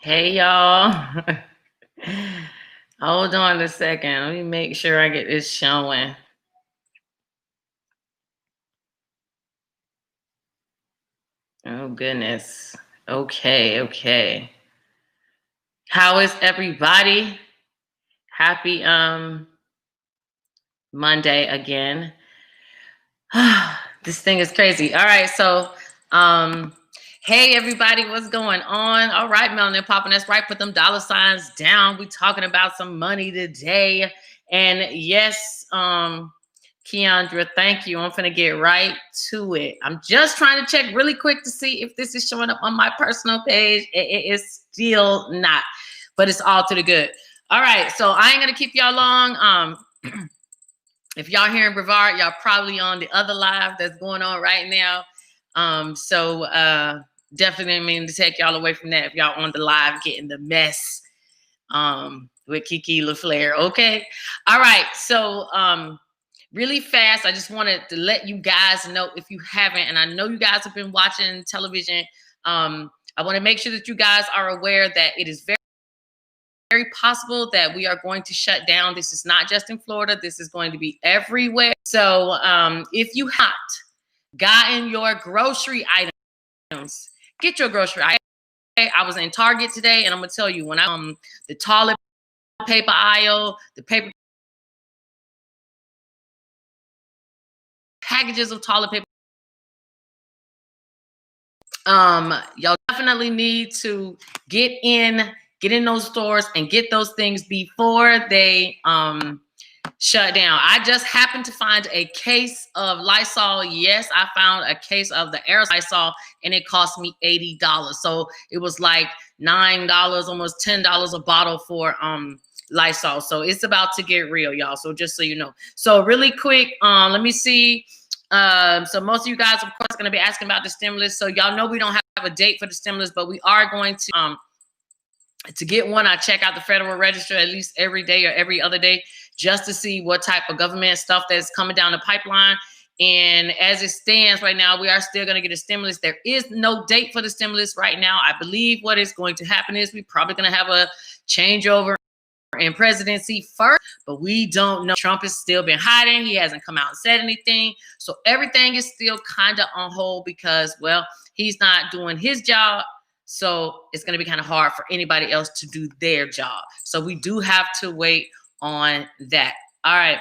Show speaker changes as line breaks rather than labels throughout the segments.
Hey, y'all. Hold on a second. Let me make sure I get this showing. Oh, goodness. Okay. How is everybody? Happy Monday again. This thing is crazy. All right, so hey everybody, what's going on? All right, Melanin Poppin', that's right. Put them dollar signs down. We talking about some money today. And yes, Keandra, thank you. I'm gonna get right to it. I'm just trying to check really quick to see if this is showing up on my personal page. It is still not, but it's all to the good. All right, so I ain't gonna keep y'all long. If y'all hearing Brevard, y'all probably on the other live that's going on right now. So definitely didn't mean to take y'all away from that if y'all on the live getting the mess with Kiki LaFleur. Okay. All right. So really fast, I just wanted to let you guys know, if you haven't, and I know you guys have been watching television, I want to make sure that you guys are aware that it is very possible that we are going to shut down. This is not just in Florida. This is going to be everywhere. So if you have gotten your grocery items, get your grocery items. I was in Target today, and I'm gonna tell you, when I the toilet paper aisle, the paper packages of toilet paper. Y'all definitely need to get in those stores and get those things before they shut down. I just happened to find a case of Lysol. Yes, I found a case of the aerosol Lysol, and it cost me $80. So it was like $9, almost $10 a bottle for Lysol. So it's about to get real, y'all. So just so you know. So really quick, let me see. So most of you guys, of course, are going to be asking about the stimulus. So y'all know we don't have a date for the stimulus, but we are going to get one. I check out the Federal Register at least every day or every other day just to see what type of government stuff that's coming down the pipeline. And as it stands right now, we are still going to get a stimulus. There is no date for the stimulus right now. I believe what is going to happen is we're probably going to have a changeover in presidency first, but we don't know. Trump has still been hiding. He hasn't come out and said anything. So everything is still kind of on hold because, well, he's not doing his job. So it's going to be kind of hard for anybody else to do their job. So we do have to wait on that. All right.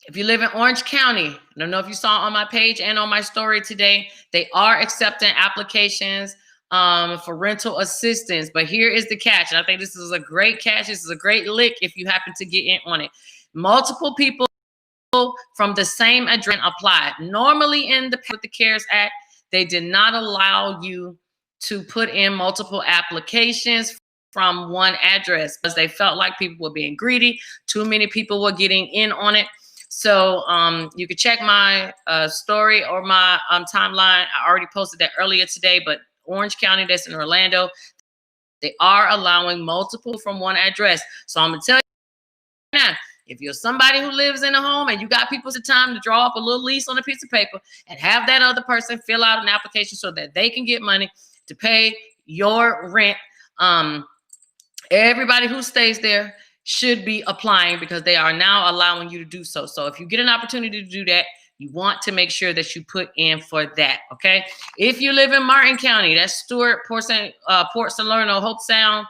If you live in Orange County, I don't know if you saw on my page and on my story today, they are accepting applications for rental assistance. But here is the catch. And I think this is a great catch. This is a great lick if you happen to get in on it. Multiple people from the same address applied. Normally with the CARES Act, they did not allow you to put in multiple applications from one address because they felt like people were being greedy. Too many people were getting in on it. So you can check my story or my timeline. I already posted that earlier today, but Orange County, that's in Orlando, they are allowing multiple from one address. So I'm going to tell you now, if you're somebody who lives in a home and you got people's time to draw up a little lease on a piece of paper and have that other person fill out an application so that they can get money to pay your rent, everybody who stays there should be applying because they are now allowing you to do so. So if you get an opportunity to do that, you want to make sure that you put in for that, okay? If you live in Martin County, that's Stewart, Port Salerno, Hope Sound,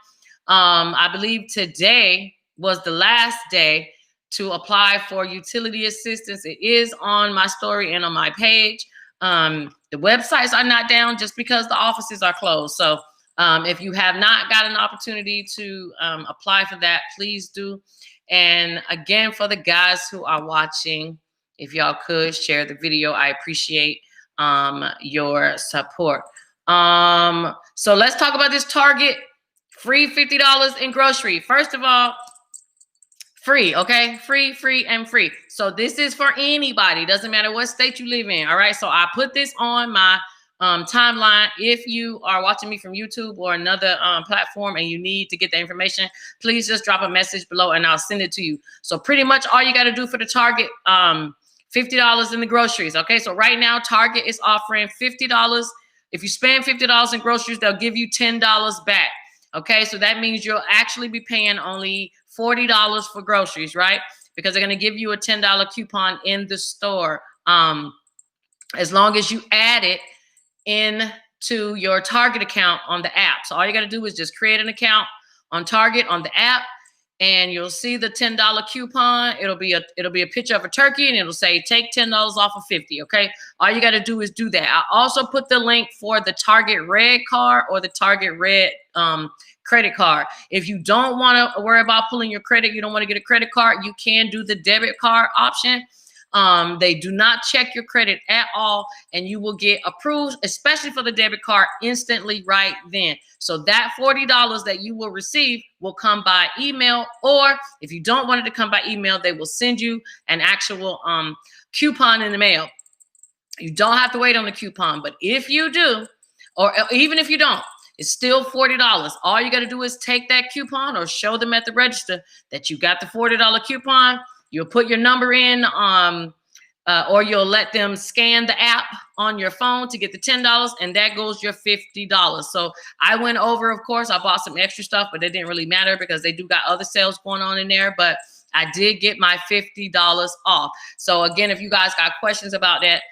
I believe today was the last day to apply for utility assistance. It is on my story and on my page. The websites are not down just because the offices are closed. So if you have not got an opportunity to apply for that, please do. And again, for the guys who are watching, if y'all could share the video, I appreciate your support. So let's talk about this Target free $50 in grocery. First of all, Free, okay? Free, and free. So this is for anybody. Doesn't matter what state you live in, all right? So I put this on my timeline. If you are watching me from YouTube or another platform and you need to get the information, please just drop a message below and I'll send it to you. So pretty much all you got to do for the Target, $50 in the groceries, okay? So right now, Target is offering $50. If you spend $50 in groceries, they'll give you $10 back, okay? So that means you'll actually be paying only $40 for groceries, right? Because they're going to give you a $10 coupon in the store as long as you add it into your Target account on the app. So all you got to do is just create an account on Target on the app, and you'll see the $10 coupon. It'll be a picture of a turkey, and it'll say take $10 off of 50. Okay, all you got to do is do that. I also put the link for the Target Red card or the Target Red credit card. If you don't want to worry about pulling your credit, you don't want to get a credit card, you can do the debit card option. They do not check your credit at all, and you will get approved, especially for the debit card, instantly right then. So that $40 that you will receive will come by email, or if you don't want it to come by email, they will send you an actual coupon in the mail. You don't have to wait on the coupon, but if you do, or even if you don't, it's still $40. All you got to do is take that coupon or show them at the register that you got the $40 coupon. You'll put your number in, or you'll let them scan the app on your phone to get the $10, and that goes your $50. So I went over, of course, I bought some extra stuff, but it didn't really matter because they do got other sales going on in there, but I did get my $50 off. So again, if you guys got questions about that,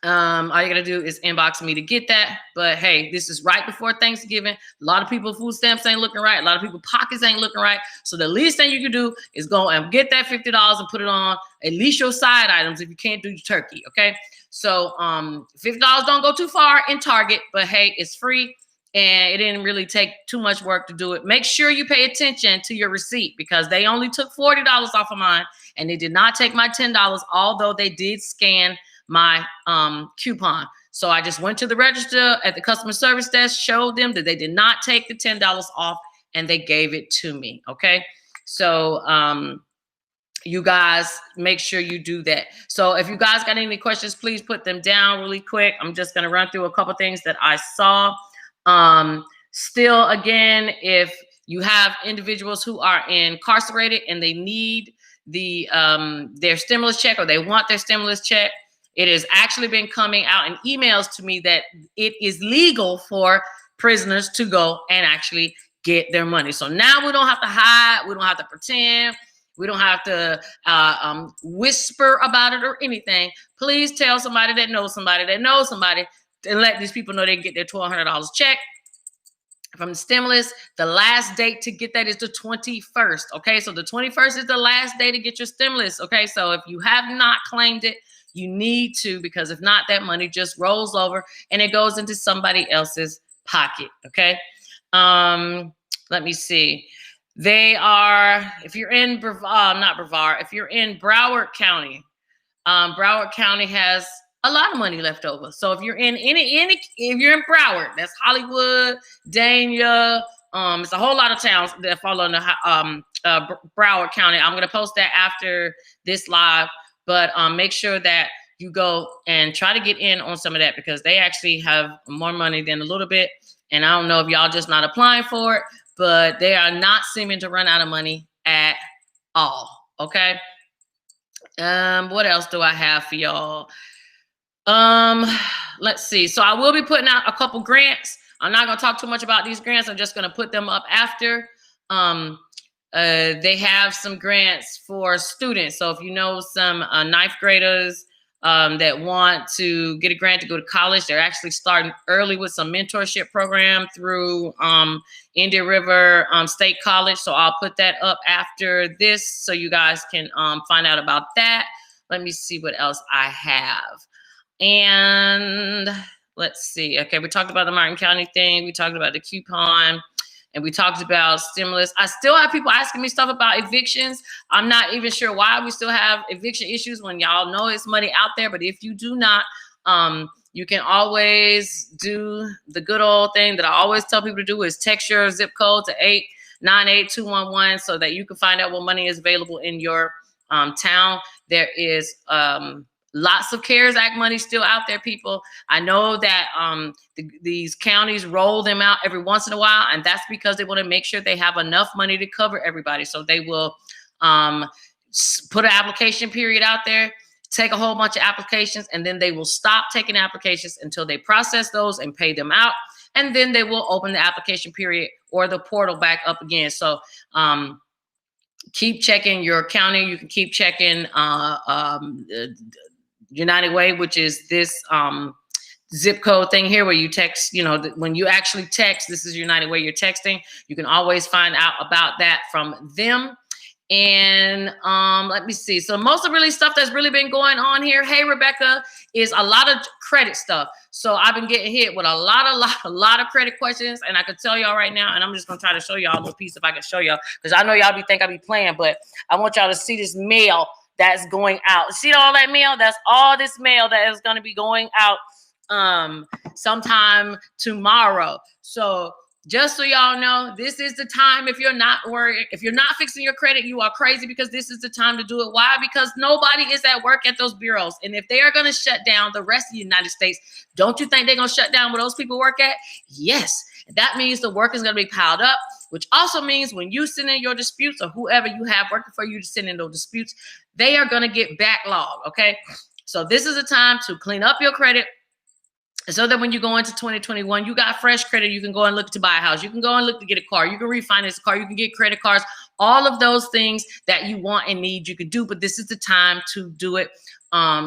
all you gotta do is inbox me to get that. But hey, this is right before Thanksgiving. A lot of people food stamps ain't looking right. A lot of people pockets ain't looking right. So the least thing you can do is go and get that $50 and put it on at least your side items if you can't do your turkey. Okay. So $50 don't go too far in Target, but hey, it's free and it didn't really take too much work to do it. Make sure you pay attention to your receipt because they only took $40 off of mine and they did not take my $10, although they did scan my coupon. So I just went to the register at the customer service desk, showed them that they did not take the $10 off, and they gave it to me. Okay. So you guys make sure you do that. So if you guys got any questions, please put them down really quick. I'm just going to run through a couple things that I saw. Still, again, if you have individuals who are incarcerated and they need their stimulus check or they want their stimulus check, it has actually been coming out in emails to me that it is legal for prisoners to go and actually get their money. So now we don't have to hide. We don't have to pretend. We don't have to whisper about it or anything. Please tell somebody that knows somebody that knows somebody and let these people know they can get their $1,200 check from the stimulus. The last date to get that is the 21st. Okay, so the 21st is the last day to get your stimulus. Okay, so if you have not claimed it, you need to, because if not, that money just rolls over and it goes into somebody else's pocket. Okay. Let me see. They are, if you're in if you're in Broward County, Broward County has a lot of money left over. So if you're in if you're in Broward, that's Hollywood, Dania, it's a whole lot of towns that fall under Broward County. I'm going to post that after this live. But make sure that you go and try to get in on some of that because they actually have more money than a little bit. And I don't know if y'all just not applying for it, but they are not seeming to run out of money at all. Okay. What else do I have for y'all? Let's see. So I will be putting out a couple grants. I'm not going to talk too much about these grants. I'm just going to put them up after. They have some grants for students. So if you know some ninth graders that want to get a grant to go to college, they're actually starting early with some mentorship program through Indian River State College. So I'll put that up after this so you guys can find out about that. Let me see what else I have. And let's see. Okay, we talked about the Martin County thing. We talked about the coupon. And we talked about stimulus. I still have people asking me stuff about evictions. I'm not even sure why we still have eviction issues when y'all know it's money out there. But if you do not, you can always do the good old thing that I always tell people to do is text your zip code to 98211 so that you can find out what money is available in your town. There is lots of CARES Act money still out there, people. I know that these counties roll them out every once in a while, and that's because they want to make sure they have enough money to cover everybody. So they will put an application period out there, take a whole bunch of applications, and then they will stop taking applications until they process those and pay them out. And then they will open the application period or the portal back up again. So keep checking your county. You can keep checking United Way, which is this zip code thing here where you text, when you actually text, this is United Way you're texting. You can always find out about that from them. And let me see. So most of really stuff that's really been going on here, hey, Rebecca, is a lot of credit stuff. So I've been getting hit with a lot of credit questions. And I could tell y'all right now, and I'm just going to try to show y'all a little piece if I can show y'all, because I know y'all think I be playing, but I want y'all to see this mail that's going out. See all that mail? That's all this mail that is going to be going out sometime tomorrow. So just so y'all know, this is the time. If you're not worried, if you're not fixing your credit, you are crazy, because this is the time to do it. Why? Because nobody is at work at those bureaus. And if they are going to shut down the rest of the United States, don't you think they're going to shut down where those people work at? Yes. That means the work is going to be piled up, which also means when you send in your disputes, or whoever you have working for you to send in those disputes, they are going to get backlogged. Okay. So this is a time to clean up your credit, so that when you go into 2021, you got fresh credit. You can go and look to buy a house. You can go and look to get a car. You can refinance a car. You can get credit cards. All of those things that you want and need, you can do. But this is the time to do it.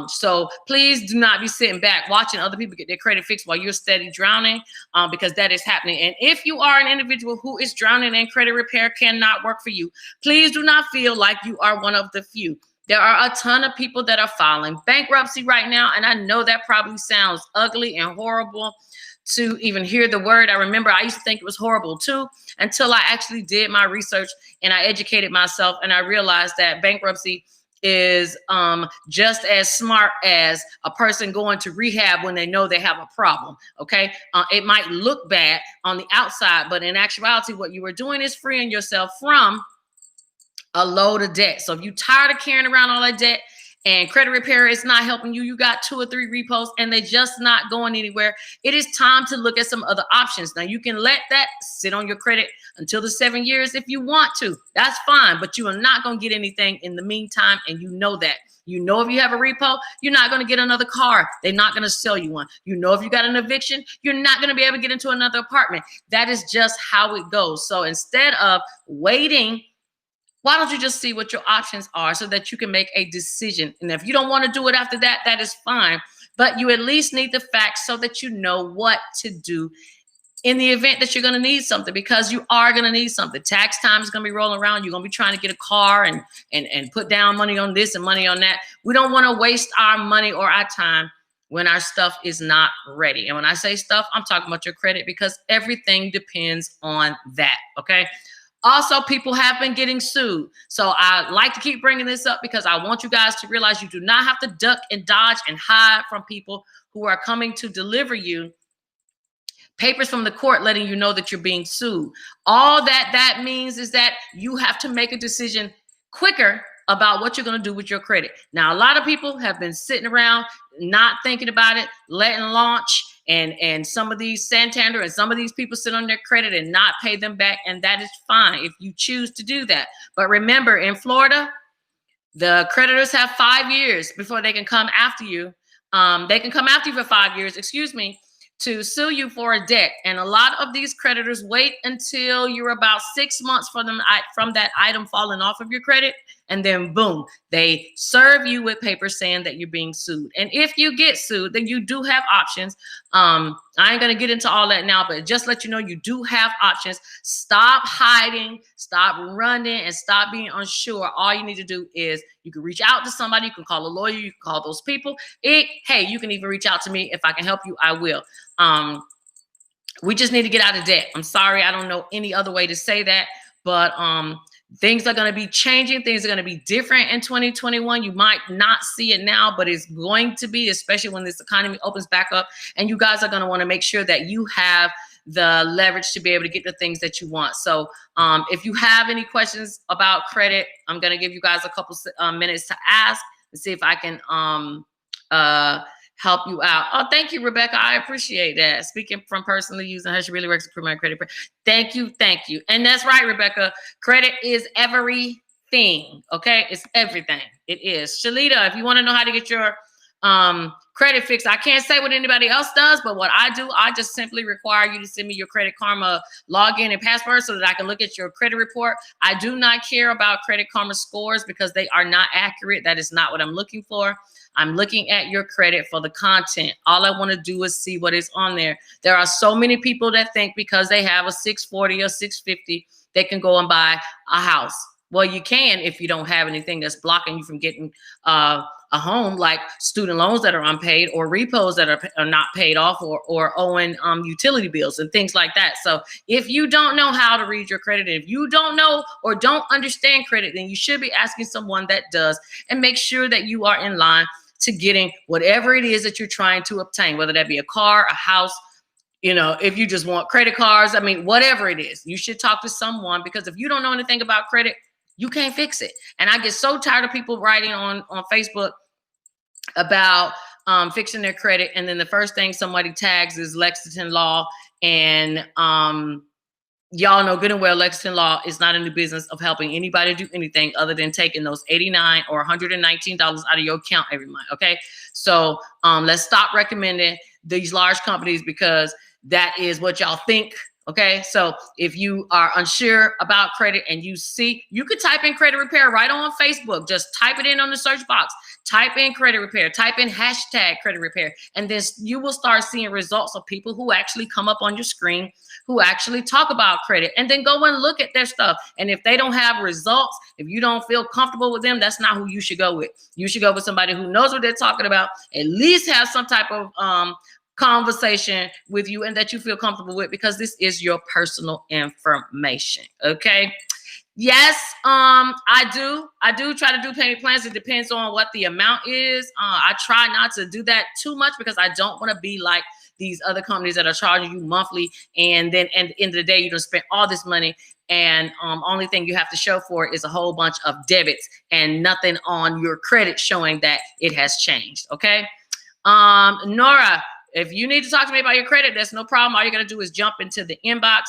So please do not be sitting back watching other people get their credit fixed while you're steady drowning, because that is happening. And if you are an individual who is drowning and credit repair cannot work for you, please do not feel like you are one of the few. There are a ton of people that are filing bankruptcy right now. And I know that probably sounds ugly and horrible to even hear the word. I remember I used to think it was horrible too, until I actually did my research and I educated myself, and I realized that bankruptcy is just as smart as a person going to rehab when they know they have a problem. Okay. It might look bad on the outside, but in actuality, what you are doing is freeing yourself from a load of debt. So if you're tired of carrying around all that debt and credit repair is not helping you, you got 2 or 3 repos and they just not going anywhere, it is time to look at some other options. Now you can let that sit on your credit until the 7 years if you want to. That's fine, but you are not going to get anything in the meantime, and you know that. You know, if you have a repo, you're not going to get another car. They're not going to sell you one. You know, if you got an eviction, you're not going to be able to get into another apartment. That is just how it goes. So instead of waiting, why don't you just see what your options are so that you can make a decision? And if you don't want to do it after that, that is fine. But you at least need the facts so that you know what to do in the event that you're going to need something, because you are going to need something. Tax time is going to be rolling around. You're going to be trying to get a car and put down money on this and money on that. We don't want to waste our money or our time when our stuff is not ready. And when I say stuff, I'm talking about your credit, because everything depends on that. Okay. Also, people have been getting sued. So I like to keep bringing this up because I want you guys to realize you do not have to duck and dodge and hide from people who are coming to deliver you papers from the court letting you know that you're being sued. All that means is that you have to make a decision quicker about what you're going to do with your credit. Now, a lot of people have been sitting around not thinking about it, letting launch. And some of these Santander and some of these people sit on their credit and not pay them back. And that is fine if you choose to do that. But remember, in Florida, the creditors have 5 years before they can come after you. They can come after you for 5 years, to sue you for a debt. And a lot of these creditors wait until you're about 6 months from that item falling off of your credit. And then boom, they serve you with papers saying that you're being sued. And if you get sued, then you do have options. I ain't going to get into all that now, but just let you know, you do have options. Stop hiding, stop running, and stop being unsure. All you need to do is you can reach out to somebody. You can call a lawyer. You can call those people. Hey, you can even reach out to me. If I can help you, I will. We just need to get out of debt. I'm sorry. I don't know any other way to say that, but things are going to be changing. Things are going to be different in 2021. You might not see it now, but it's going to be, especially when this economy opens back up. And you guys are going to want to make sure that you have the leverage to be able to get the things that you want. So if you have any questions about credit, I'm going to give you guys a couple minutes to ask and see if I can help you out. Oh, thank you, Rebecca. I appreciate that. Speaking from personally using her, she really works to improve my credit. Thank you. Thank you. And that's right, Rebecca. Credit is everything. Okay. It's everything. It is. Shalita, if you want to know how to get your credit fixed, I can't say what anybody else does, but what I do, I just simply require you to send me your Credit Karma login and password so that I can look at your credit report. I do not care about Credit Karma scores because they are not accurate. That is not what I'm looking for. I'm looking at your credit for the content. All I want to do is see what is on there. There are so many people that think because they have a 640 or 650, they can go and buy a house. Well, you can if you don't have anything that's blocking you from getting a home, like student loans that are unpaid or repos that are not paid off or owing utility bills and things like that. So if you don't know how to read your credit, if you don't know or don't understand credit, then you should be asking someone that does, and make sure that you are in line to getting whatever it is that you're trying to obtain, whether that be a car, a house, you know, if you just want credit cards, I mean, whatever it is, you should talk to someone, because if you don't know anything about credit, you can't fix it. And I get so tired of people writing on Facebook about fixing their credit, and then the first thing somebody tags is Lexington Law, and y'all know good and well Lexington Law is not in the business of helping anybody do anything other than taking those $89 or $119 out of your account every month. Okay, so let's stop recommending these large companies because that is what y'all think. Okay, so if you are unsure about credit and you see, you could type in credit repair right on Facebook. Just type it in on the search box. Type in credit repair. Type in hashtag credit repair. And then you will start seeing results of people who actually come up on your screen, who actually talk about credit. And then go and look at their stuff. And if they don't have results, if you don't feel comfortable with them, that's not who you should go with. You should go with somebody who knows what they're talking about, at least have some type of conversation with you and that you feel comfortable with, because this is your personal information. Okay. Yes, I do try to do payment plans. It depends on what the amount is. I try not to do that too much because I don't want to be like these other companies that are charging you monthly, and then at the end of the day, you don't spend all this money, and only thing you have to show for it is a whole bunch of debits and nothing on your credit showing that it has changed. Okay. Nora, if you need to talk to me about your credit, that's no problem. All you're going to do is jump into the inbox.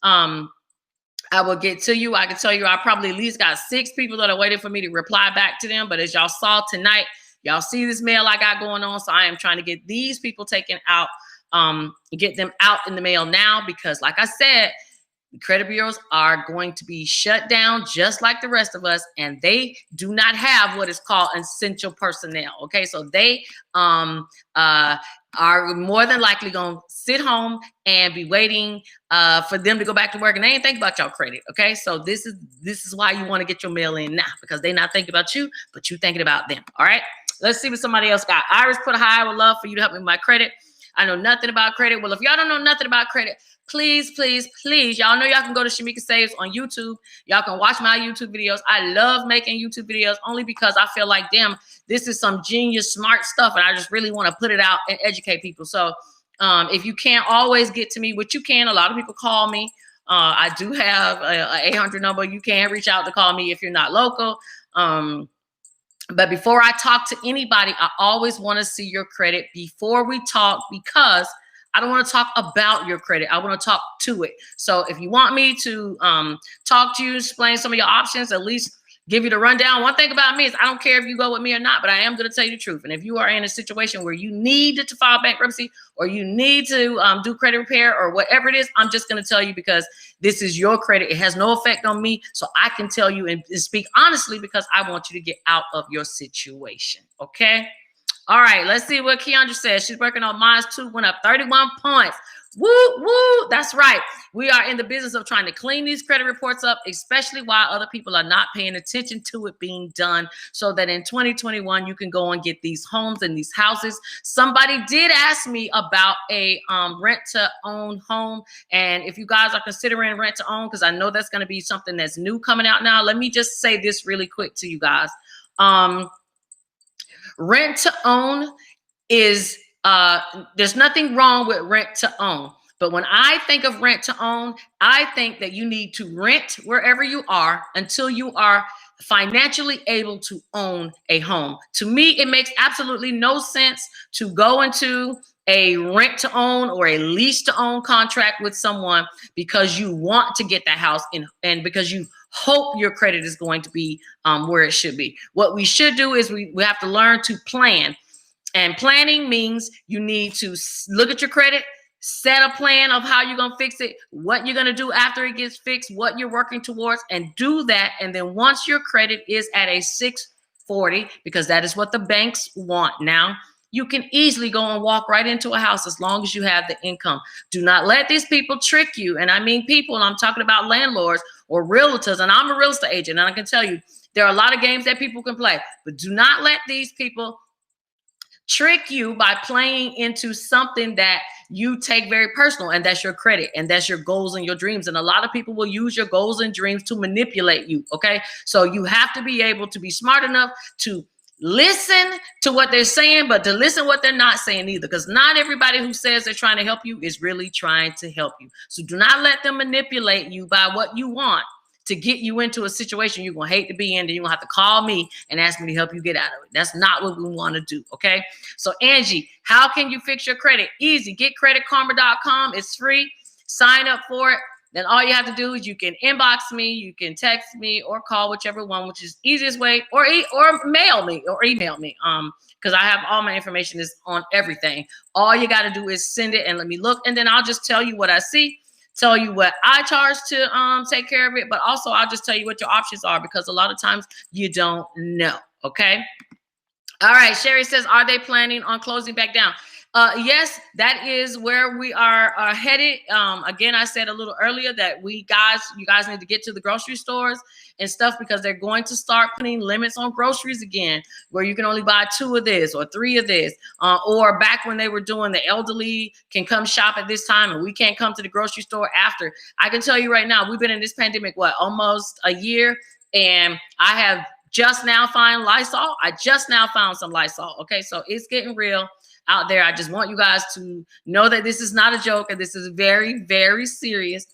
I will get to you. I can tell you I probably at least got 6 people that are waiting for me to reply back to them. But as y'all saw tonight, y'all see this mail I got going on. So I am trying to get these people taken out, get them out in the mail now, because like I said, the credit bureaus are going to be shut down just like the rest of us, and they do not have what is called essential personnel. Okay, so they are more than likely going to sit home and be waiting for them to go back to work, and they ain't thinking about your credit. Okay, so this is why you want to get your mail in now, because they're not thinking about you, but you thinking about them. All right, let's see what somebody else got. Iris put a hi. I would love for you to help me with my credit. I know nothing about credit. Well, if y'all don't know nothing about credit, please, please, please, y'all know y'all can go to Shamika Saves on YouTube. Y'all can watch my YouTube videos. I love making YouTube videos only because I feel like, damn, this is some genius, smart stuff, and I just really want to put it out and educate people. So if you can't always get to me, which you can, a lot of people call me. I do have a 800 number. You can reach out to call me if you're not local. But before I talk to anybody, I always want to see your credit before we talk, because I don't want to talk about your credit. I want to talk to it. So if you want me to talk to you, explain some of your options, at least give you the rundown. One thing about me is I don't care if you go with me or not, but I am going to tell you the truth. And if you are in a situation where you need to file bankruptcy, or you need to do credit repair, or whatever it is, I'm just going to tell you, because this is your credit. It has no effect on me. So I can tell you and speak honestly, because I want you to get out of your situation. Okay. All right, let's see what Keandra says. She's working on mine too, went up 31 points. Woo, woo, that's right. We are in the business of trying to clean these credit reports up, especially while other people are not paying attention to it being done, so that in 2021, you can go and get these homes and these houses. Somebody did ask me about a rent-to-own home, and if you guys are considering rent-to-own, because I know that's going to be something that's new coming out now, let me just say this really quick to you guys. Rent to own is, there's nothing wrong with rent to own, But when I think of rent to own, I think that you need to rent wherever you are until you are financially able to own a home. To me, it makes absolutely no sense to go into a rent to own or a lease to own contract with someone because you want to get that house in, and because you hope your credit is going to be where it should be. What we should do is we have to learn to plan. And planning means you need to look at your credit, set a plan of how you're going to fix it, what you're going to do after it gets fixed, what you're working towards, and do that. And then once your credit is at a 640, because that is what the banks want now, you can easily go and walk right into a house as long as you have the income. Do not let these people trick you. And I mean people, and I'm talking about landlords or realtors. And I'm a real estate agent, and I can tell you there are a lot of games that people can play, but do not let these people trick you by playing into something that you take very personal, and that's your credit, and that's your goals and your dreams. And a lot of people will use your goals and dreams to manipulate you. Okay, so you have to be able to be smart enough to listen to what they're saying, but to listen what they're not saying either, because not everybody who says they're trying to help you is really trying to help you. So do not let them manipulate you by what you want to get you into a situation you're going to hate to be in. Then you're going to have to call me and ask me to help you get out of it. That's not what we want to do. Okay. So Angie, how can you fix your credit? Easy. Get creditkarma.com. It's free. Sign up for it. Then all you have to do is you can inbox me, you can text me, or call, whichever one, which is easiest way, or mail me or email me. Because I have all my information is on everything. All you got to do is send it and let me look, and then I'll just tell you what I see, tell you what I charge to take care of it, but also I'll just tell you what your options are, because a lot of times you don't know. Okay. All right. Sherry says, are they planning on closing back down? Yes, that is where we are headed. Again, I said a little earlier that you guys need to get to the grocery stores and stuff, because they're going to start putting limits on groceries again, where you can only buy 2 of this or 3 of this. Or back when they were doing the elderly can come shop at this time and we can't come to the grocery store after. I can tell you right now, we've been in this pandemic, almost a year, and I have just now found Lysol. I just now found some Lysol. Okay, so it's getting real out there. I just want you guys to know that this is not a joke, and this is very, very serious.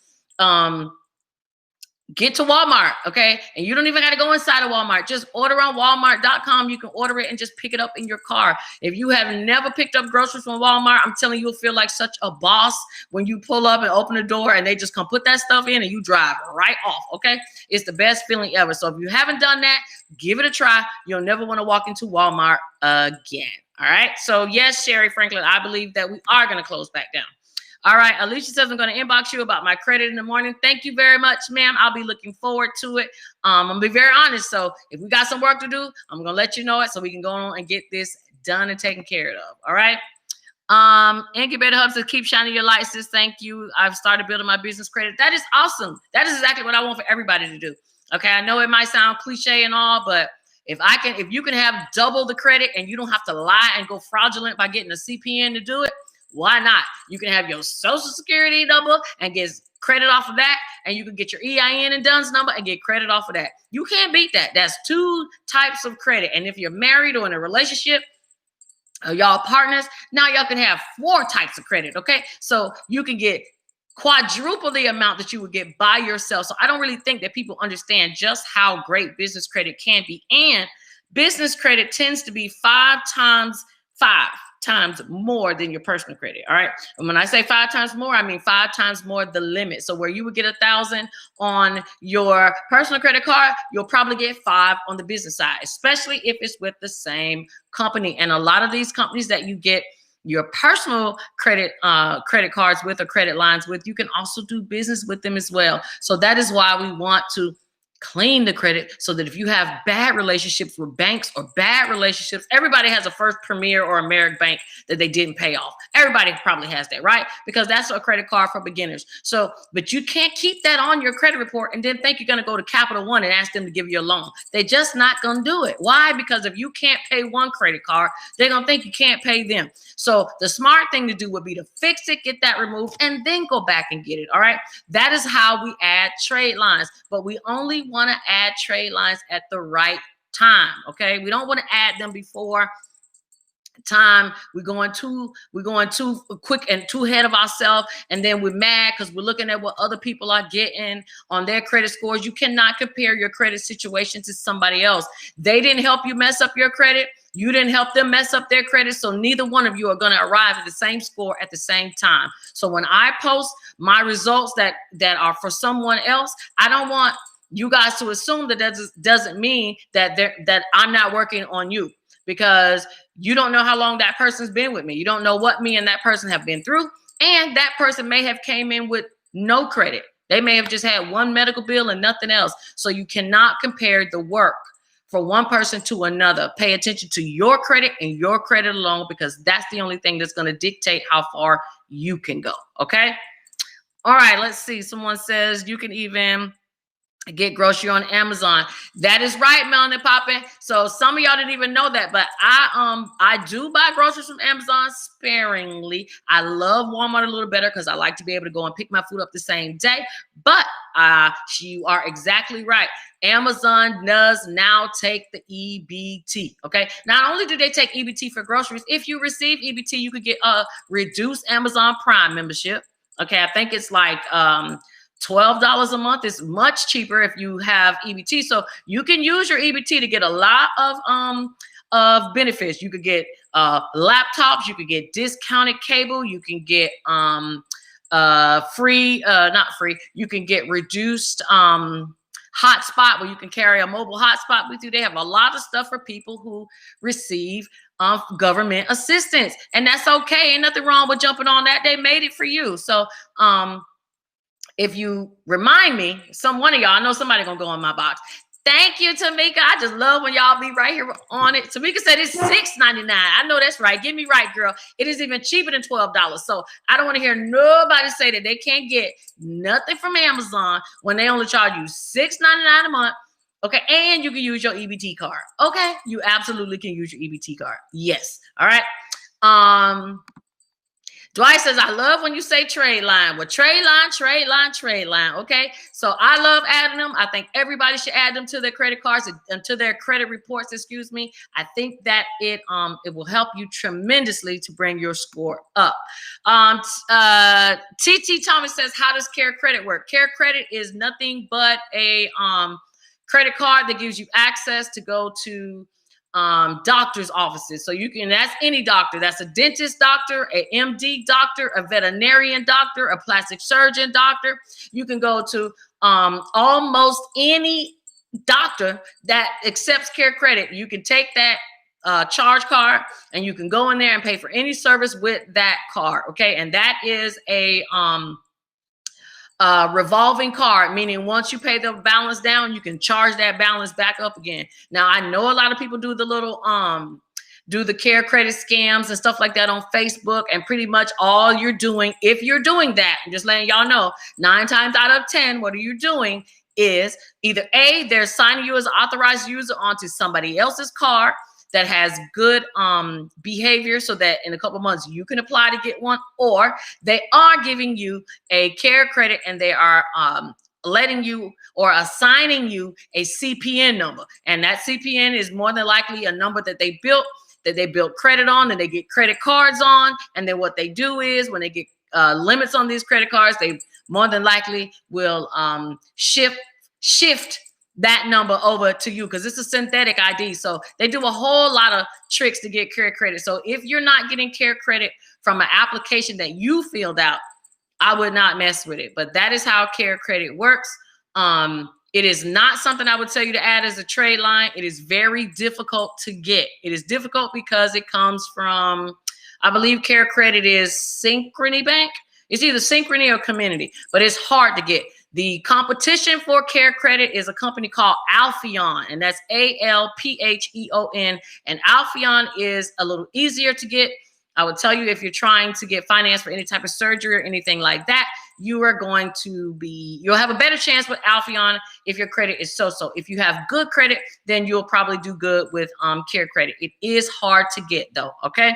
Get to Walmart, okay? And you don't even got to go inside of Walmart. Just order on Walmart.com. You can order it and just pick it up in your car. If you have never picked up groceries from Walmart, I'm telling you, you'll feel like such a boss when you pull up and open the door and they just come put that stuff in and you drive right off, okay? It's the best feeling ever. So if you haven't done that, give it a try. You'll never want to walk into Walmart again. All right. So yes, Sherry Franklin, I believe that we are going to close back down. All right. Alicia says, I'm going to inbox you about my credit in the morning. Thank you very much, ma'am. I'll be looking forward to it. I'm going to be very honest. So if we got some work to do, I'm going to let you know it so we can go on and get this done and taken care of. All right. Incubator Hub says, keep shining your light, sis. Thank you. I've started building my business credit. That is awesome. That is exactly what I want for everybody to do. Okay. I know it might sound cliche and all, but if you can have double the credit and you don't have to lie and go fraudulent by getting a CPN to do it, why not? You can have your social security number and get credit off of that, and you can get your EIN and DUNS number and get credit off of that. You can't beat that. That's 2 types of credit. And if you're married or in a relationship, y'all partners, now y'all can have 4 types of credit. Okay. So you can get quadruple the amount that you would get by yourself. So I don't really think that people understand just how great business credit can be. And business credit tends to be 5 times more than your personal credit. All right. And when I say 5 times more, I mean 5 times more the limit. So where you would get 1,000 on your personal credit card, you'll probably get 5 on the business side, especially if it's with the same company. And a lot of these companies that you get your personal credit cards with or credit lines with, you can also do business with them as well. So that is why we want to clean the credit, so that if you have bad relationships with banks or bad relationships, everybody has a First Premier or American Bank that they didn't pay off. Everybody probably has that, right? Because that's a credit card for beginners. So, but you can't keep that on your credit report and then think you're going to go to Capital One and ask them to give you a loan. They're just not going to do it. Why? Because if you can't pay one credit card, they're going to think you can't pay them. So the smart thing to do would be to fix it, get that removed, and then go back and get it. All right. That is how we add trade lines, but we only want to add trade lines at the right time. Okay. We don't want to add them before time we're going too quick and too ahead of ourselves, and then we're mad because we're looking at what other people are getting on their credit scores. You cannot compare your credit situation to somebody else. They didn't help you mess up your credit. You didn't help them mess up their credit. So neither one of you are going to arrive at the same score at the same time. So when I post my results that are for someone else, I don't want you guys to assume that doesn't mean that I'm not working on you, because you don't know how long that person's been with me. You don't know what me and that person have been through. And that person may have came in with no credit. They may have just had one medical bill and nothing else. So you cannot compare the work for one person to another. Pay attention to your credit and your credit alone, because that's the only thing that's going to dictate how far you can go. Okay. All right. Let's see. Someone says you can even get grocery on Amazon. That is right, Melanie Poppin. So some of y'all didn't even know that, but I do buy groceries from Amazon sparingly. I love Walmart a little better because I like to be able to go and pick my food up the same day. But you are exactly right. Amazon does now take the EBT. Okay. Not only do they take EBT for groceries, if you receive EBT, you could get a reduced Amazon Prime membership. Okay. I think it's like $12 a month. Is much cheaper if you have EBT. So you can use your EBT to get a lot of benefits. You could get laptops, you could get discounted cable, you can get free, not free, you can get reduced hotspot, where you can carry a mobile hotspot with you. They have a lot of stuff for people who receive government assistance, and that's okay. Ain't nothing wrong with jumping on that. They made it for you. So if you remind me, one of y'all, I know somebody gonna go in my box. Thank you, Tamika. I just love when y'all be right here on it. Tamika said it's $6.99. I know that's right. Get me right, girl. It is even cheaper than $12. So I don't want to hear nobody say that they can't get nothing from Amazon when they only charge you $6.99 a month. Okay, and you can use your EBT card. Okay, you absolutely can use your EBT card. Yes. All right. Dwight says, I love when you say trade line. Well, trade line. Okay. So I love adding them. I think everybody should add them to their credit cards and to their credit reports, excuse me. I think that it will help you tremendously to bring your score up. TT Thomas says, how does Care Credit work? Care Credit is nothing but a credit card that gives you access to go to doctor's offices. So you can, that's any doctor. That's a dentist doctor, a MD doctor, a veterinarian doctor, a plastic surgeon doctor. You can go to almost any doctor that accepts Care Credit. You can take that charge card and you can go in there and pay for any service with that card. Okay. And that is a revolving card, meaning once you pay the balance down, you can charge that balance back up again. Now, I know a lot of people do the little, do the Care Credit scams and stuff like that on Facebook, and pretty much all you're doing, if you're doing that, I'm just letting y'all know, 9 times out of 10, what are you doing is either A, they're signing you as an authorized user onto somebody else's card that has good behavior, so that in a couple months you can apply to get one, or they are giving you a Care Credit and they are letting you or assigning you a CPN number. And that CPN is more than likely a number that they built credit on, and they get credit cards on. And then what they do is when they get limits on these credit cards, they more than likely will shift that number over to you, because it's a synthetic ID. So they do a whole lot of tricks to get Care Credit. So if you're not getting Care Credit from an application that you filled out, I would not mess with it. But that is how Care Credit works. It is not something I would tell you to add as a trade line. It is very difficult to get. It is difficult because it comes from, I believe Care Credit is Synchrony Bank. It's either Synchrony or Community, but it's hard to get. The competition for Care Credit is a company called Alpheon, and that's Alpheon. And Alpheon is a little easier to get. I would tell you, if you're trying to get finance for any type of surgery or anything like that, you'll have a better chance with Alpheon if your credit is so-so. If you have good credit, then you'll probably do good with Care Credit. It is hard to get though, okay?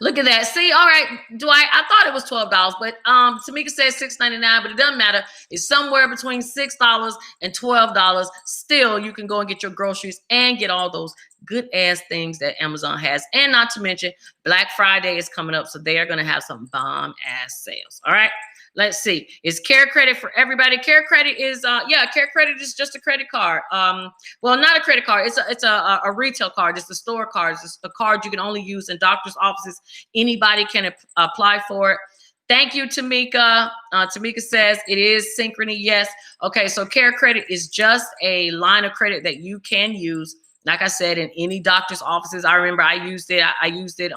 Look at that. See, all right, Dwight, I thought it was $12, but Tamika says $6.99, but it doesn't matter. It's somewhere between $6 and $12. Still, you can go and get your groceries and get all those good ass things that Amazon has. And not to mention, Black Friday is coming up, so they are going to have some bomb ass sales. All right. Let's see. Is Care Credit for everybody? Care Credit is Care Credit is just a credit card. Well, not a credit card. It's a retail card. It's a store card. It's a card you can only use in doctor's offices. Anybody can apply for it. Thank you, Tamika. Tamika says it is Synchrony. Yes. Okay. So Care Credit is just a line of credit that you can use. Like I said, in any doctor's offices. I remember I used it. I used it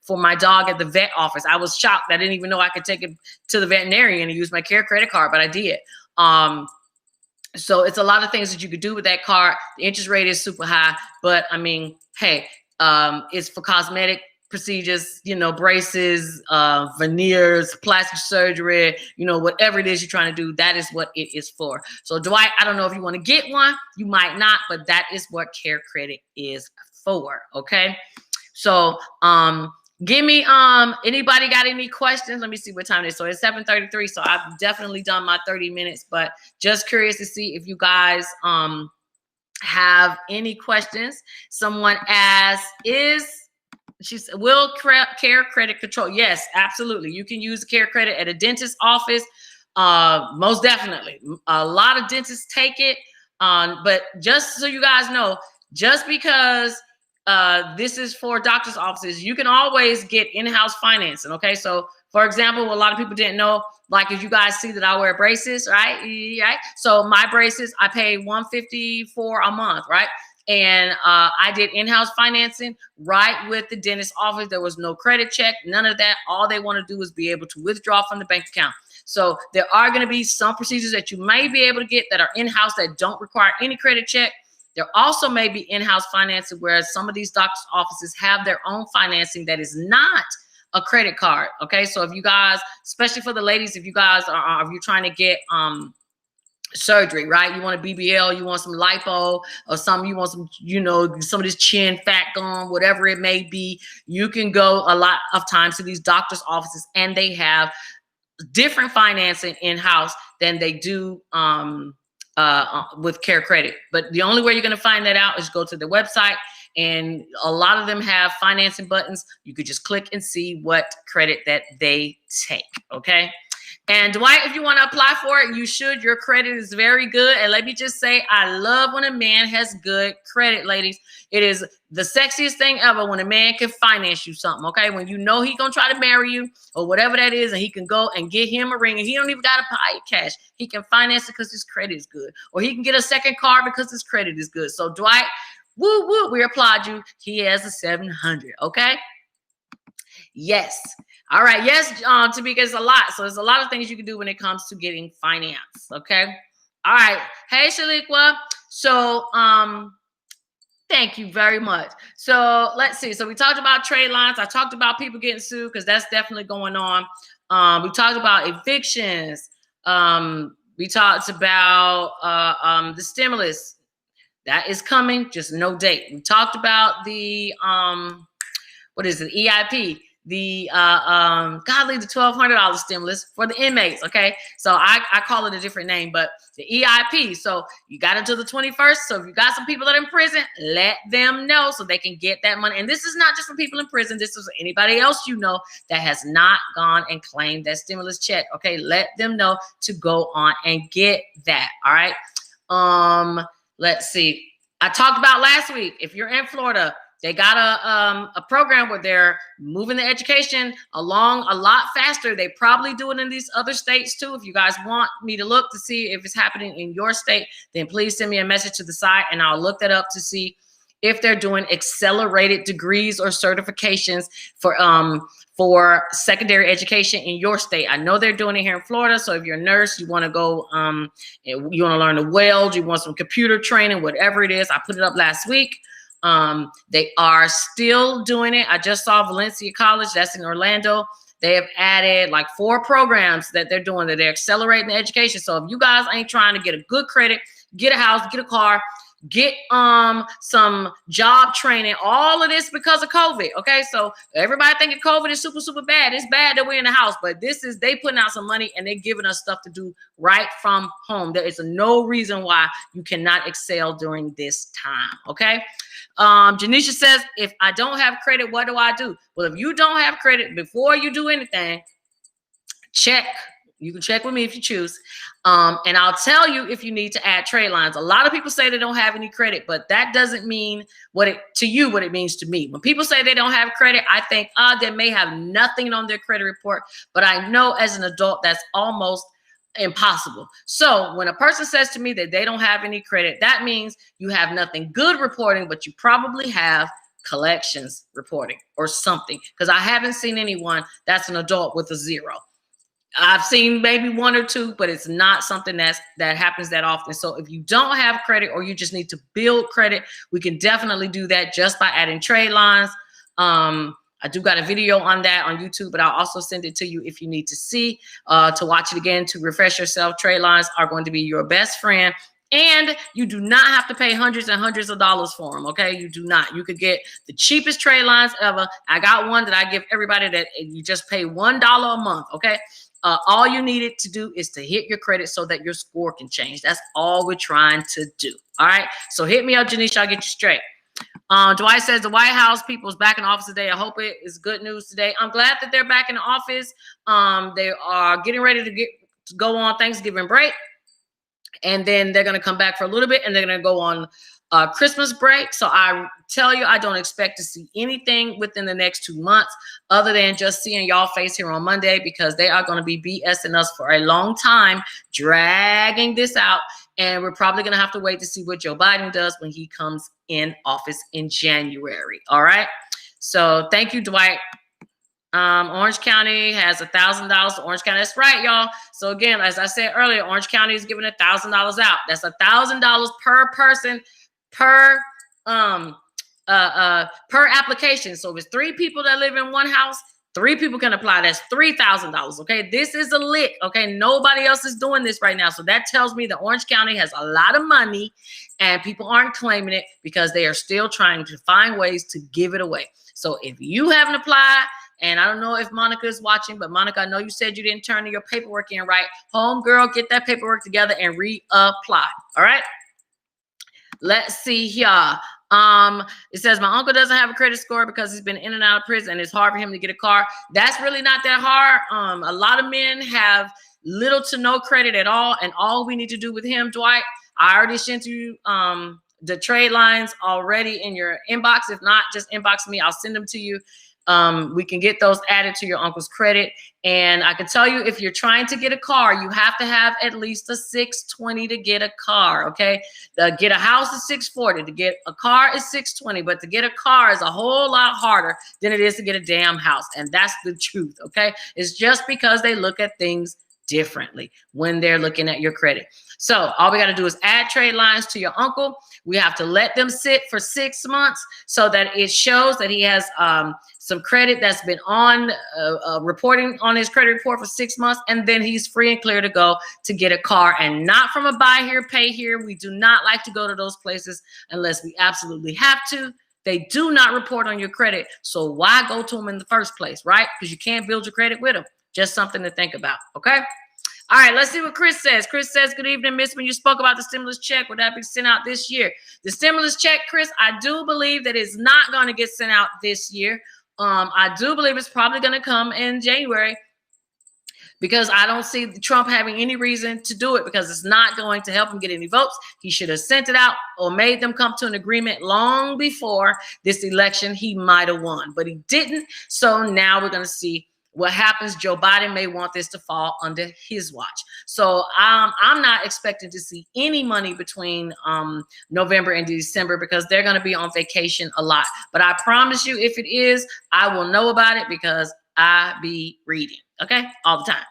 for my dog at the vet office. I was shocked. I didn't even know I could take it to the veterinarian and use my Care credit card, but I did. So it's a lot of things that you could do with that card. The interest rate is super high, but I mean, hey, it's for cosmetic procedures, braces, veneers, plastic surgery, whatever it is you're trying to do, that is what it is for. So Dwight, I don't know if you want to get one, you might not, but that is what Care Credit is for. Okay. So, give me, anybody got any questions? Let me see what time it is. So it's 7:33. So I've definitely done my 30 minutes, but just curious to see if you guys, have any questions. Someone asked, she said, will Care Credit control? Yes, absolutely. You can use Care Credit at a dentist's office. Most definitely. A lot of dentists take it. But just so you guys know, just because this is for doctor's offices, you can always get in-house financing. Okay. So for example, a lot of people didn't know, like if you guys see that I wear braces, right? Right. So my braces, I pay $154 a month, right? And I did in-house financing right with the dentist office. There was no credit check, none of that. All they want to do is be able to withdraw from the bank account. So there are going to be some procedures that you may be able to get that are in-house that don't require any credit check. There also may be in-house financing, whereas some of these doctor's offices have their own financing that is not a credit card. Okay, so if you guys, especially for the ladies, if you guys are, if you're trying to get surgery, right? You want a BBL, you want some lipo or something, you want some, some of this chin fat gone, whatever it may be, you can go a lot of times to these doctor's offices and they have different financing in-house than they do with Care Credit. But the only way you're going to find that out is go to the website, and a lot of them have financing buttons. You could just click and see what credit that they take. Okay. And Dwight, if you want to apply for it, you should. Your credit is very good. And let me just say, I love when a man has good credit, ladies. It is the sexiest thing ever when a man can finance you something, okay? When you know he's going to try to marry you or whatever that is, and he can go and get him a ring, and he don't even got to buy it cash. He can finance it because his credit is good. Or he can get a second car because his credit is good. So Dwight, woo, woo, we applaud you. He has a 700, okay? Yes. All right. Yes, Tamika, it's a lot. So there's a lot of things you can do when it comes to getting finance. Okay. All right. Hey, Shaliqua. So, thank you very much. So let's see. So we talked about trade lines. I talked about people getting sued because that's definitely going on. We talked about evictions. We talked about the stimulus that is coming, just no date. We talked about the what is it? EIP. The the $1,200 stimulus for the inmates. Okay, so I call it a different name, but the EIP. So you got until the 21st. So if you got some people that are in prison, let them know so they can get that money. And this is not just for people in prison. This is anybody else that has not gone and claimed that stimulus check. Okay, let them know to go on and get that. All right. Let's see. I talked about last week. If you're in Florida, they got a program where they're moving the education along a lot faster. They probably do it in these other states too. If you guys want me to look to see if it's happening in your state, then please send me a message to the site and I'll look that up to see if they're doing accelerated degrees or certifications for secondary education in your state. I know they're doing it here in Florida. So if you're a nurse, you want to go, you want to learn to weld, you want some computer training, whatever it is. I put it up last week. They are still doing it. I just saw Valencia College, that's in Orlando. They have added like 4 programs that they're doing, that they're accelerating the education. So if you guys ain't trying to get a good credit, get a house, get a car, get some job training. All of this because of COVID. Okay, so everybody thinking COVID is super, super bad. It's bad that we're in the house, but this is, they putting out some money and they're giving us stuff to do right from home. There is no reason why you cannot excel during this time. Okay. Janisha says, if I don't have credit, what do I do? Well, if you don't have credit, before you do anything, check. You can check with me if you choose. And I'll tell you if you need to add trade lines. A lot of people say they don't have any credit, but that doesn't mean what it means to me. When people say they don't have credit, I think, they may have nothing on their credit report, but I know as an adult, that's almost impossible. So when a person says to me that they don't have any credit, that means you have nothing good reporting, but you probably have collections reporting or something, because I haven't seen anyone that's an adult with a 0. I've seen maybe 1 or 2, but it's not something that happens that often. So if you don't have credit or you just need to build credit, we can definitely do that just by adding trade lines. I do got a video on that on YouTube, but I'll also send it to you if you need to see, to watch it again, to refresh yourself. Trade lines are going to be your best friend. And you do not have to pay hundreds and hundreds of dollars for them, okay? You do not. You could get the cheapest trade lines ever. I got one that I give everybody that you just pay $1 a month, okay? All you needed to do is to hit your credit so that your score can change. That's all we're trying to do, all right? So hit me up, Janisha. I'll get you straight. Dwight says the White House people is back in office today. I hope it is good news today. I'm glad that they're back in the office. They are getting ready to go on Thanksgiving break. And then they're going to come back for a little bit, and they're going to go on Christmas break. So I tell you, I don't expect to see anything within the next 2 months other than just seeing y'all face here on Monday, because they are going to be BSing us for a long time, dragging this out. And we're probably going to have to wait to see what Joe Biden does when he comes in office in January. All right. So thank you, Dwight. Orange County has $1,000 to Orange County. That's right, y'all. So again, as I said earlier, Orange County is giving $1,000 out. That's $1,000 per person per application. So if it's 3 people that live in one house, 3 people can apply. That's $3,000. Okay, this is a lick. Okay, nobody else is doing this right now. So that tells me that Orange County has a lot of money, and people aren't claiming it because they are still trying to find ways to give it away. So if you haven't applied, and I don't know if Monica is watching, but Monica, I know you said you didn't turn your paperwork in right. Home girl, get that paperwork together and reapply. All right. Let's see here. It says my uncle doesn't have a credit score because he's been in and out of prison, and it's hard for him to get a car. That's really not that hard. A lot of men have little to no credit at all, and all we need to do with him, Dwight, I already sent you the trade lines already in your inbox. If not, just inbox me. I'll send them to you. We can get those added to your uncle's credit. And I can tell you, if you're trying to get a car, you have to have at least a 620 to get a car. Okay. Get a house is 640. To get a car is 620, but to get a car is a whole lot harder than it is to get a damn house. And that's the truth. Okay. It's just because they look at things differently when they're looking at your credit. So all we got to do is add trade lines to your uncle. We have to let them sit for 6 months so that it shows that he has some credit that's been on reporting on his credit report for 6 months, and then he's free and clear to go to get a car, and not from a buy here, pay here. We do not like to go to those places unless we absolutely have to. They do not report on your credit, so why go to them in the first place, right? Because you can't build your credit with them. Just something to think about, okay? All right, let's see what Chris says. Chris says, good evening, Miss. When you spoke about the stimulus check, would that be sent out this year? The stimulus check, Chris, I do believe that it's not going to get sent out this year. I do believe it's probably going to come in January, because I don't see Trump having any reason to do it, because it's not going to help him get any votes. He should have sent it out or made them come to an agreement long before this election. He might have won, but he didn't. So now we're going to see what happens. Joe Biden may want this to fall under his watch. So I'm not expecting to see any money between November and December, because they're going to be on vacation a lot. But I promise you, if it is, I will know about it, because I be reading, okay, all the time.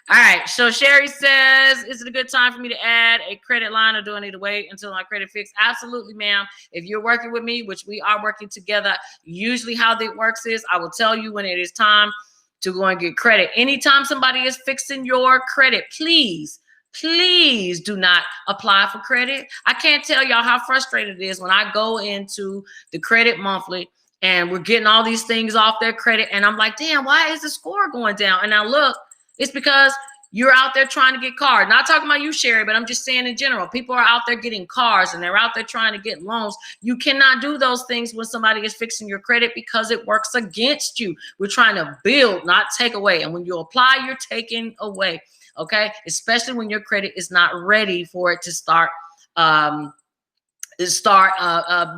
All right, so Sherry says, is it a good time for me to add a credit line, or do I need to wait until my credit fixed? Absolutely, ma'am. If you're working with me, which we are working together, usually how that works is I will tell you when it is time to go and get credit. Anytime somebody is fixing your credit, please please do not apply for credit. I can't tell y'all how frustrated it is when I go into the credit monthly and we're getting all these things off their credit. And I'm like, damn, why is the score going down? And now look, it's because you're out there trying to get cars. Not talking about you, Sherry, but I'm just saying in general, people are out there getting cars and they're out there trying to get loans. You cannot do those things when somebody is fixing your credit because it works against you. We're trying to build, not take away. And when you apply, you're taking away. Okay. Especially when your credit is not ready for it to start,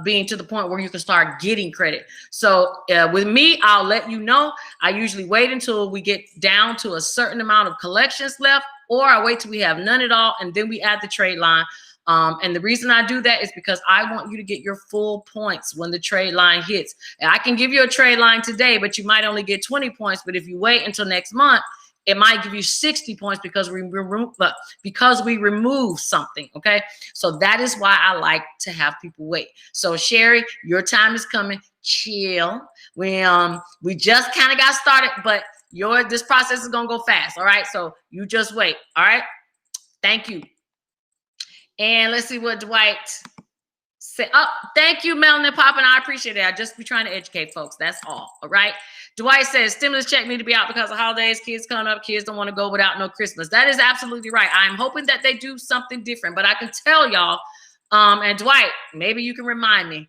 being to the point where you can start getting credit. So with me, I'll let you know. I usually wait until we get down to a certain amount of collections left, or I wait till we have none at all, and then we add the trade line. And the reason I do that is because I want you to get your full points when the trade line hits. And I can give you a trade line today, but you might only get 20 points. But if you wait until next month, it might give you 60 points because we remove something. Okay. So that is why I like to have people wait. So Sherry, your time is coming. Chill. We just kind of got started, but this process is going to go fast. All right. So you just wait. All right. Thank you. And let's see what Dwight said. Oh, thank you, Melanin Poppin'. I appreciate it. I just be trying to educate folks. That's all. All right. Dwight says stimulus check need to be out because of holidays. Kids coming up. Kids don't want to go without no Christmas. That is absolutely right. I'm hoping that they do something different, but I can tell y'all, and Dwight, maybe you can remind me.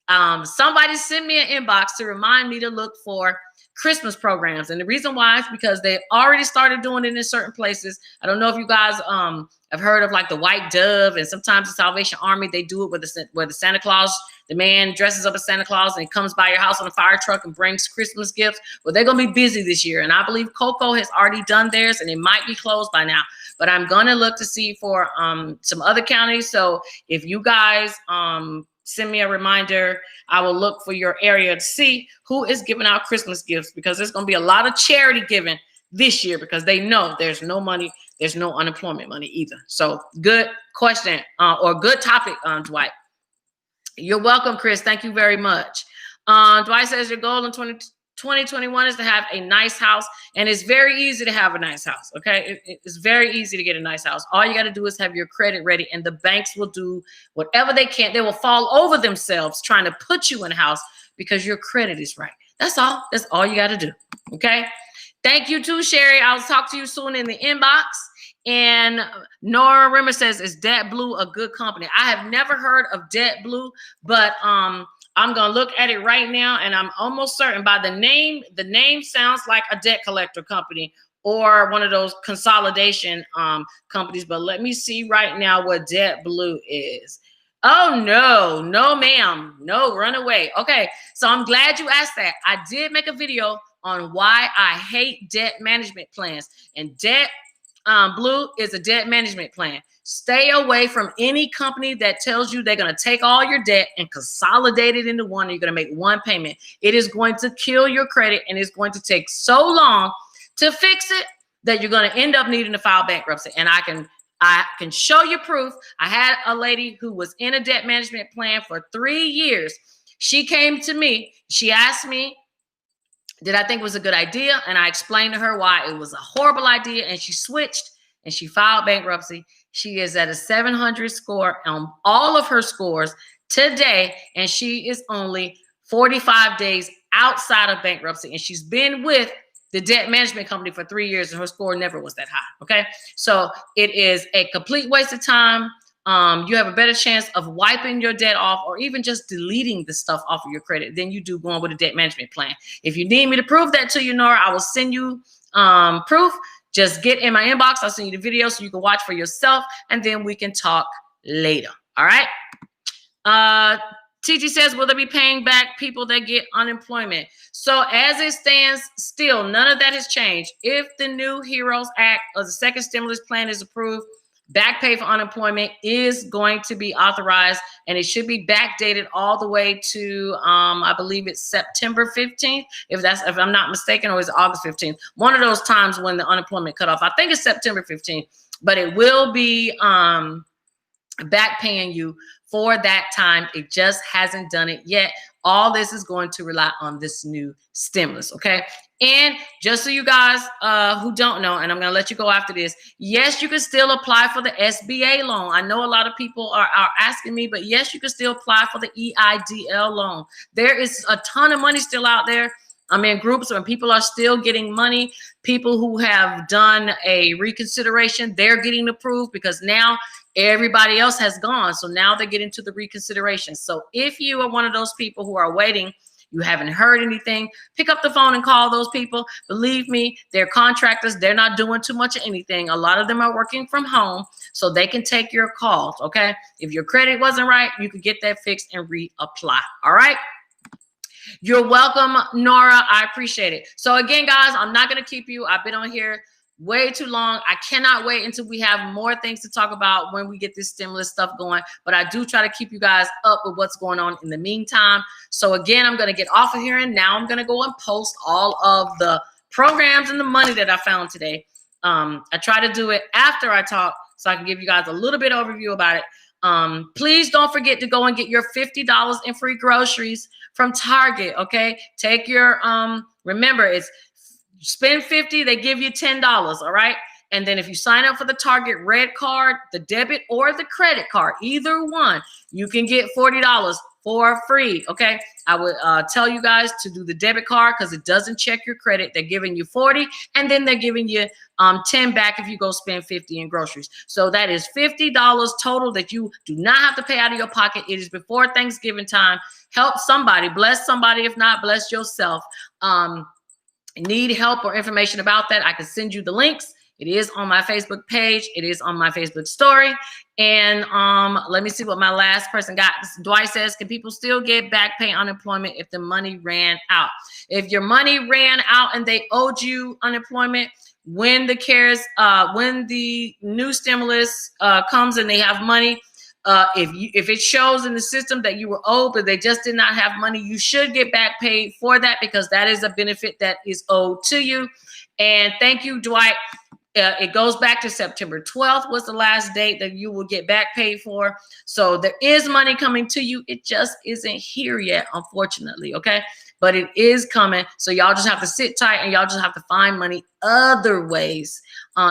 Somebody send me an inbox to remind me to look for Christmas programs. And the reason why is because they already started doing it in certain places. I don't know if you guys have heard of like the White Dove, and sometimes the Salvation Army, they do it where the Santa Claus, the man dresses up as Santa Claus and comes by your house on a fire truck and brings Christmas gifts. Well, they're going to be busy this year. And I believe Coco has already done theirs and it might be closed by now. But I'm going to look to see for some other counties. So if you guys send me a reminder, I will look for your area to see who is giving out Christmas gifts, because there's going to be a lot of charity giving this year because they know there's no money. There's no unemployment money either. So good question or good topic, Dwight. You're welcome, Chris. Thank you very much. Dwight says your goal in 2021 is to have a nice house, and it's very easy to have a nice house. Okay, it's very easy to get a nice house. All you got to do is have your credit ready, and the banks will do whatever they can. They will fall over themselves trying to put you in a house because your credit is right. That's all. That's all you got to do. Okay. Thank you too, Sherry. I'll talk to you soon in the inbox. And Nora Rimmer says, is JetBlue a good company? I have never heard of JetBlue, but I'm going to look at it right now, and I'm almost certain by the name sounds like a debt collector company or one of those consolidation companies. But let me see right now what JetBlue is. Oh, no, ma'am. No, run away. Okay, so I'm glad you asked that. I did make a video on why I hate debt management plans, and JetBlue is a debt management plan. Stay away from any company that tells you they're going to take all your debt and consolidate it into one, and you're going to make one payment. It is going to kill your credit, and it's going to take so long to fix it that you're going to end up needing to file bankruptcy. And I can show you proof. I had a lady who was in a debt management plan for 3 years. She came to me. She asked me, did I think it was a good idea? And I explained to her why it was a horrible idea. And she switched and she filed bankruptcy. She is at a 700 score on all of her scores today. And she is only 45 days outside of bankruptcy. And she's been with the debt management company for 3 years and her score never was that high. Okay. So it is a complete waste of time. You have a better chance of wiping your debt off or even just deleting the stuff off of your credit than you do going with a debt management plan. If you need me to prove that to you, Nora, I will send you proof. Just get in my inbox. I'll send you the video so you can watch for yourself, and then we can talk later. All right. TT says, will they be paying back people that get unemployment? So as it stands still, none of that has changed. If the new HEROES Act or the second stimulus plan is approved, back pay for unemployment is going to be authorized, and it should be backdated all the way to, I believe it's September 15th, if I'm not mistaken, or is it August 15th? One of those times when the unemployment cut off. I think it's September 15th, but it will be back paying you for that time. It just hasn't done it yet. All this is going to rely on this new stimulus, okay? And just so you guys who don't know, and I'm going to let you go after this, yes, you can still apply for the SBA loan. I know a lot of people are asking me, but yes, you can still apply for the EIDL loan. There is a ton of money still out there. I'm in groups where people are still getting money. People who have done a reconsideration, they're getting approved because now everybody else has gone. So now they're getting to the reconsideration. So if you are one of those people who are waiting, you haven't heard anything, pick up the phone and call those people. Believe me, they're contractors. They're not doing too much of anything. A lot of them are working from home, so they can take your calls, okay? If your credit wasn't right, you could get that fixed and reapply, all right? You're welcome, Nora. I appreciate it. So again, guys, I'm not going to keep you. I've been on here way too long. I cannot wait until we have more things to talk about when we get this stimulus stuff going. But I do try to keep you guys up with what's going on in the meantime. So again, I'm going to get off of here, and now I'm going to go and post all of the programs and the money that I found today. I try to do it after I talk so I can give you guys a little bit overview about it. Please don't forget to go and get your $50 in free groceries from Target, okay? Take your, remember, it's spend $50, they give you $10, all right? And then if you sign up for the Target Red Card, the debit or the credit card, either one, you can get $40 for free, okay? I would tell you guys to do the debit card because it doesn't check your credit. They're giving you 40, and then they're giving you 10 back if you go spend 50 in groceries. So that is $50 total that you do not have to pay out of your pocket. It is before Thanksgiving time. Help somebody, bless somebody. If not, bless yourself. Need help or information about that, I can send you the links. It is on my Facebook page. It is on my Facebook story. And let me see what my last person got. Dwight says, can people still get back pay unemployment if the money ran out? If your money ran out and they owed you unemployment, when the new stimulus comes and they have money, if it shows in the system that you were owed, but they just did not have money, you should get back paid for that because that is a benefit that is owed to you. And thank you, Dwight. It goes back to September 12th was the last date that you will get back paid for. So there is money coming to you. It just isn't here yet, unfortunately, okay? But it is coming. So y'all just have to sit tight and y'all just have to find money other ways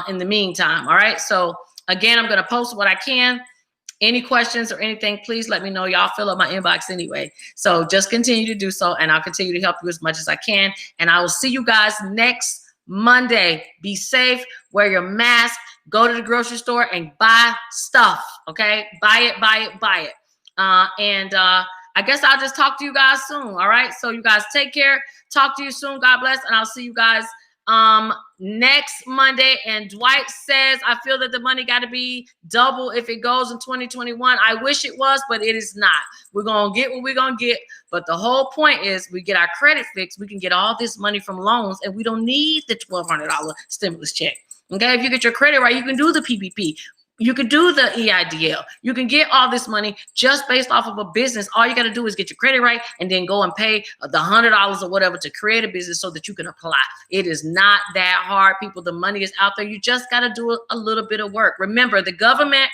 in the meantime, all right? So again, I'm going to post what I can. Any questions or anything, please let me know. Y'all fill up my inbox anyway. So just continue to do so, and I'll continue to help you as much as I can. And I will see you guys next Monday. Be safe, wear your mask, go to the grocery store and buy stuff, okay? Buy it, buy it, buy it. I guess I'll just talk to you guys soon, all right? So you guys take care. Talk to you soon. God bless, and I'll see you guys next Monday. And Dwight says, I feel that the money got to be double if it goes in 2021. I wish it was, but it is not. We're going to get what we're going to get. But the whole point is we get our credit fixed. We can get all this money from loans, and we don't need the $1,200 stimulus check. Okay, if you get your credit right, you can do the PPP. You can do the EIDL. You can get all this money just based off of a business. All you got to do is get your credit right and then go and pay the $100 or whatever to create a business so that you can apply. It is not that hard, people. The money is out there. You just got to do a little bit of work. Remember, the government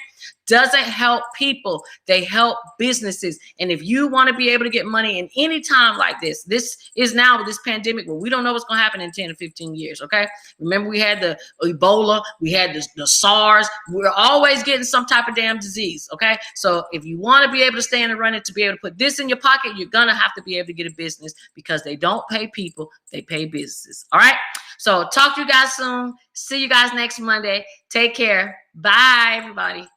doesn't help people. They help businesses. And if you want to be able to get money in any time like this, this is now with this pandemic where we don't know what's going to happen in 10 or 15 years, okay? Remember, we had the Ebola, we had the SARS. We're always getting some type of damn disease, okay? So if you want to be able to stay in the running to be able to put this in your pocket, you're going to have to be able to get a business because they don't pay people, they pay businesses, all right? So talk to you guys soon. See you guys next Monday. Take care. Bye, everybody.